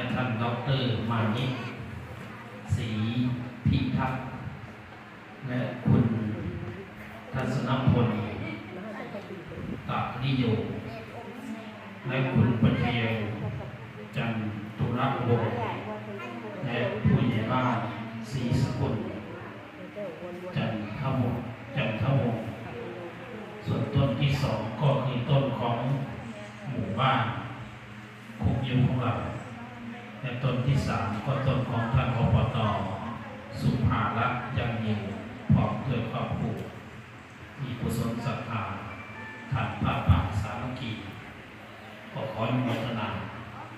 และท่านดร.มานิตศรีพิทักษ์และคุณทัศนพลตะนิยมและคุณปเทียงจันทุรวงศ์และผู้ใหญ่บ้านศรีสกุลจันทวงศ์ส่วนต้นที่สองก็คือต้นของหมู่บ้านคุกยุของเราและต้นที่สามก็ต้นของท่านอบต.สุภาลักษณ์ยังอยู่พร้อมด้วยครอบครัวมีกุศลศรัทธาท่านพระป่าสามัคคีก็ขออนุโมทนา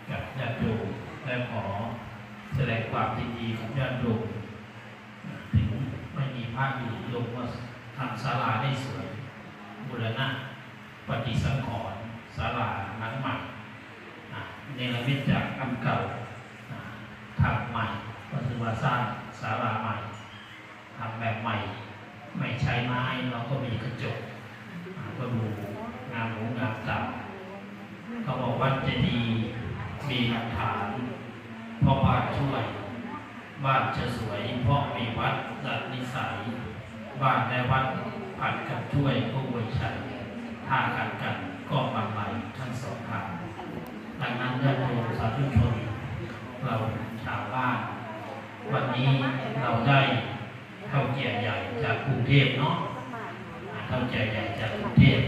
กับญาติโยมและขอแสดงความยินดีกับญาติโยมถึงไม่มีพระอยู่โยมว่าทำศาลาได้สวยบูรณะปฏิสังขรณ์ศาลาหลังใหม่เนรมิตจากอันเก่าทำใหม่ก็คือว่าสร้างศาลาใหม่ทำแบบใหม่ไม่ใช้ไม้เราก็มีกระจกก็ดูงามหรูงามตาเขาบอกวัดเจดีย์มีหลักฐานเพราะบ้านช่วยบ้านจะสวยเพราะมีวัดดัดนิสัยบ้านและวัดผัดกันช่วยผู้บริชัยถ้าขัดกันก็บางไหลทั้งสองทางดังนั้นญาติโยมสาธุชนเราชาวบ้านวันนี้เราได้เท่าแก่ใหญ่จากกรุงเทพเนาะเท่าแก่ใหญ่จากกรุงเทพ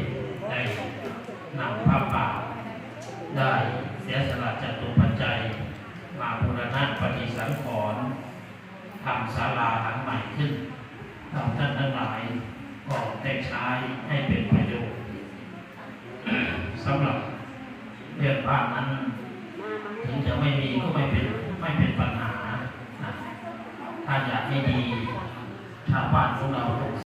ได้นำผ้าป่าได้เสียสละจตุปัจจัยมาบูรณะปฏิสังขรณ์ทำศาลาหลังใหม่ขึ้นเราท่านทั้งหลายก็ได้ใช้ให้เป็นประโยชน์สำหรับเรื่องบ้านนั้นถึงจะไม่มีก็ไม่เป็นปัญหาถ้าอยากให้ดีชาวบ้านของเรา